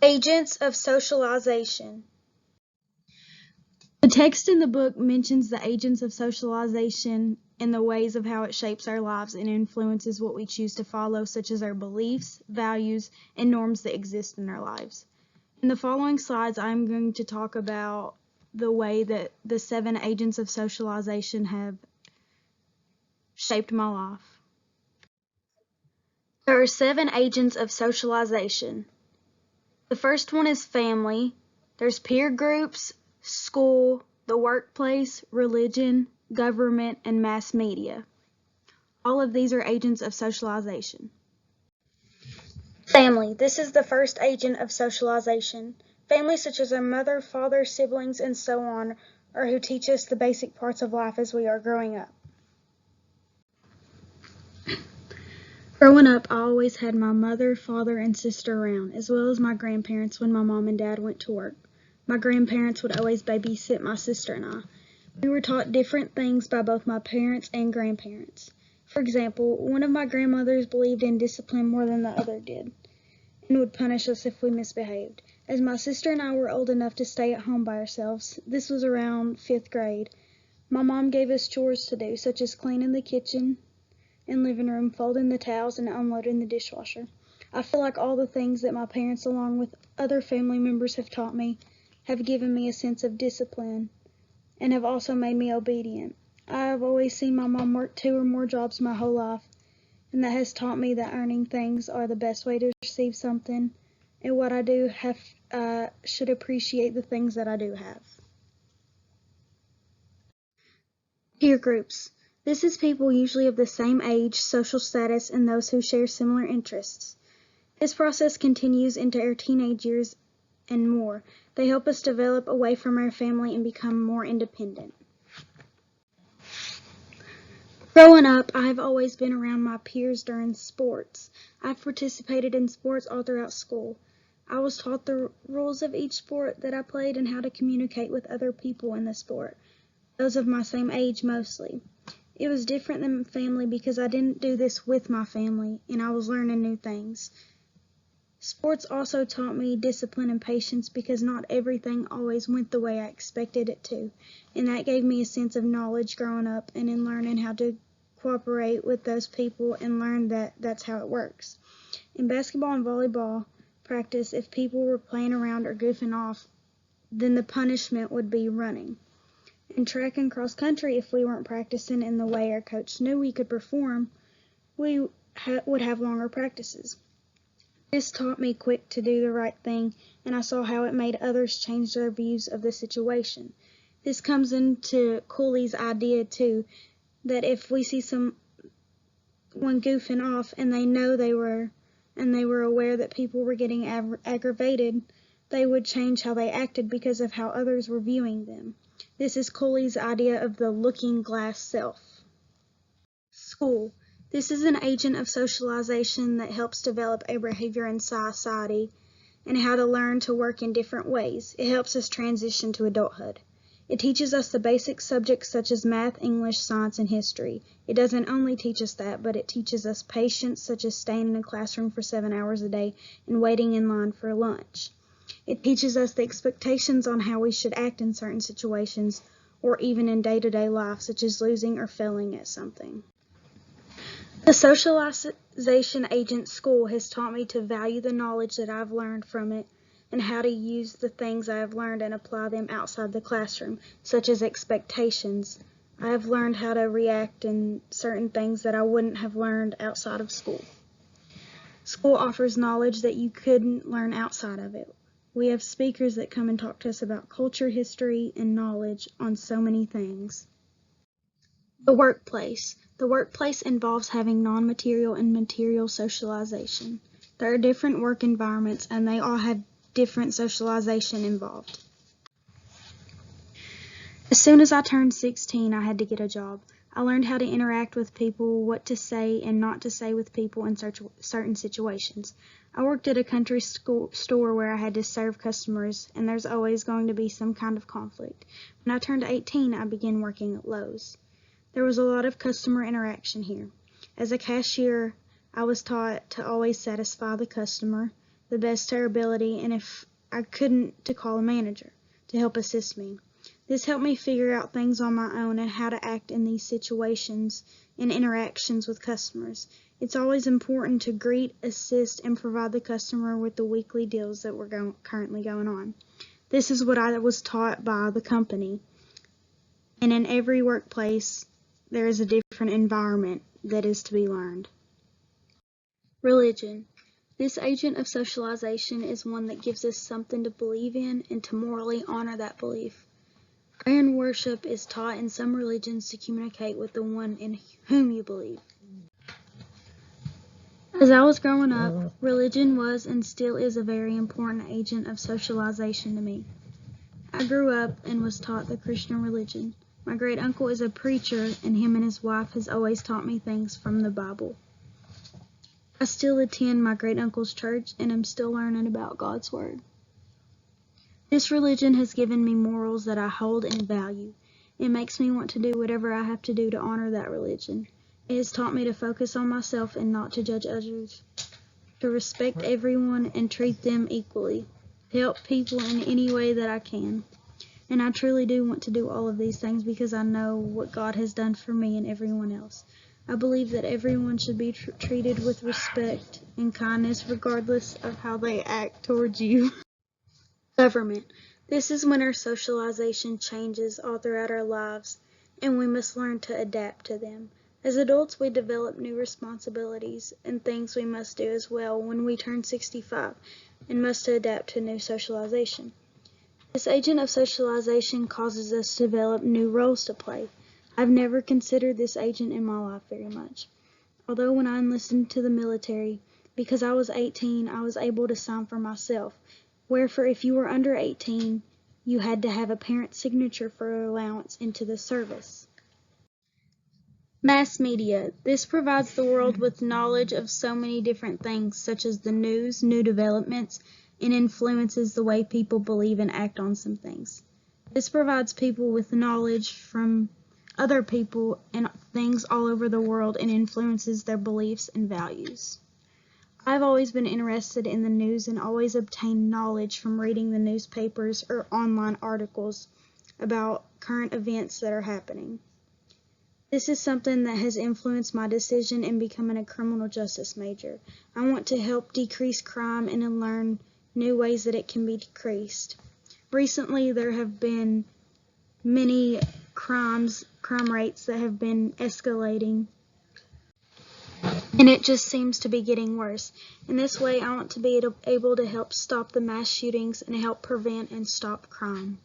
Agents of socialization. The text in the book mentions the agents of socialization and the ways of how it shapes our lives and influences what we choose to follow, such as our beliefs, values, and norms that exist in our lives. In the following slides, I'm going to talk about the way that the 7 agents of socialization have shaped my life. There are 7 agents of socialization. The first one is family. There's peer groups, school, the workplace, religion, government, and mass media. All of these are agents of socialization. Family. This is the first agent of socialization. Family such as our mother, father, siblings, and so on are who teach us the basic parts of life as we are growing up. Growing up, I always had my mother, father, and sister around, as well as my grandparents when my mom and dad went to work. My grandparents would always babysit my sister and I. We were taught different things by both my parents and grandparents. For example, one of my grandmothers believed in discipline more than the other did, and would punish us if we misbehaved. As my sister and I were old enough to stay at home by ourselves, this was around 5th grade, my mom gave us chores to do, such as cleaning the kitchen and living room, folding the towels, and unloading the dishwasher. I feel like all the things that my parents, along with other family members, have taught me have given me a sense of discipline and have also made me obedient. I have always seen my mom work 2 or more jobs my whole life, and that has taught me that earning things are the best way to receive something, and what I do should appreciate the things that I do have. Peer groups. This is people usually of the same age, social status, and those who share similar interests. This process continues into our teenage years and more. They help us develop away from our family and become more independent. Growing up, I have always been around my peers during sports. I've participated in sports all throughout school. I was taught the rules of each sport that I played and how to communicate with other people in the sport, those of my same age mostly. It was different than family because I didn't do this with my family, and I was learning new things. Sports also taught me discipline and patience because not everything always went the way I expected it to, and that gave me a sense of knowledge growing up and in learning how to cooperate with those people and learn that that's how it works. In basketball and volleyball practice, if people were playing around or goofing off, then the punishment would be running. In track and cross country, if we weren't practicing in the way our coach knew we could perform, we would have longer practices. This taught me quick to do the right thing, and I saw how it made others change their views of the situation. This comes into Cooley's idea too, that if we see someone goofing off and they were aware that people were getting aggravated, they would change how they acted because of how others were viewing them. This is Cooley's idea of the looking glass self. School. This is an agent of socialization that helps develop a behavior in society and how to learn to work in different ways. It helps us transition to adulthood. It teaches us the basic subjects such as math, English, science, and history. It doesn't only teach us that, but it teaches us patience, such as staying in a classroom for 7 hours a day and waiting in line for lunch. It teaches us the expectations on how we should act in certain situations, or even in day-to-day life, such as losing or failing at something. The socialization agent school has taught me to value the knowledge that I've learned from it and how to use the things I have learned and apply them outside the classroom, such as expectations. I have learned how to react in certain things that I wouldn't have learned outside of school. School offers knowledge that you couldn't learn outside of it. We have speakers that come and talk to us about culture, history, and knowledge on so many things. The workplace. The workplace involves having non-material and material socialization. There are different work environments and they all have different socialization involved. As soon as I turned 16, I had to get a job. I learned how to interact with people, what to say and not to say with people in certain situations. I worked at a country store where I had to serve customers, and there's always going to be some kind of conflict. When I turned 18, I began working at Lowe's. There was a lot of customer interaction here. As a cashier, I was taught to always satisfy the customer, the best to her ability, and if I couldn't, to call a manager to help assist me. This helped me figure out things on my own and how to act in these situations and interactions with customers. It's always important to greet, assist, and provide the customer with the weekly deals that were currently going on. This is what I was taught by the company. And in every workplace, there is a different environment that is to be learned. Religion. This agent of socialization is one that gives us something to believe in and to morally honor that belief. Prayer and worship is taught in some religions to communicate with the one in whom you believe. As I was growing up, religion was and still is a very important agent of socialization to me. I grew up and was taught the Christian religion. My great uncle is a preacher, and him and his wife has always taught me things from the Bible. I still attend my great uncle's church and am still learning about God's Word. This religion has given me morals that I hold and value. It makes me want to do whatever I have to do to honor that religion. It has taught me to focus on myself and not to judge others, to respect everyone and treat them equally, to help people in any way that I can. And I truly do want to do all of these things because I know what God has done for me and everyone else. I believe that everyone should be treated with respect and kindness regardless of how they act towards you. Government. This is when our socialization changes all throughout our lives, and we must learn to adapt to them. As adults, we develop new responsibilities and things we must do as well when we turn 65 and must adapt to new socialization. This agent of socialization causes us to develop new roles to play. I've never considered this agent in my life very much. Although when I enlisted to the military, because I was 18, I was able to sign for myself. Wherefore, if you were under 18, you had to have a parent's signature for allowance into the service. Mass media. This provides the world with knowledge of so many different things, such as the news, new developments, and influences the way people believe and act on some things. This provides people with knowledge from other people and things all over the world and influences their beliefs and values. I've always been interested in the news and always obtained knowledge from reading the newspapers or online articles about current events that are happening. This is something that has influenced my decision in becoming a criminal justice major. I want to help decrease crime and learn new ways that it can be decreased. Recently, there have been many crime rates that have been escalating, and it just seems to be getting worse. In this way, I want to be able to help stop the mass shootings and help prevent and stop crime.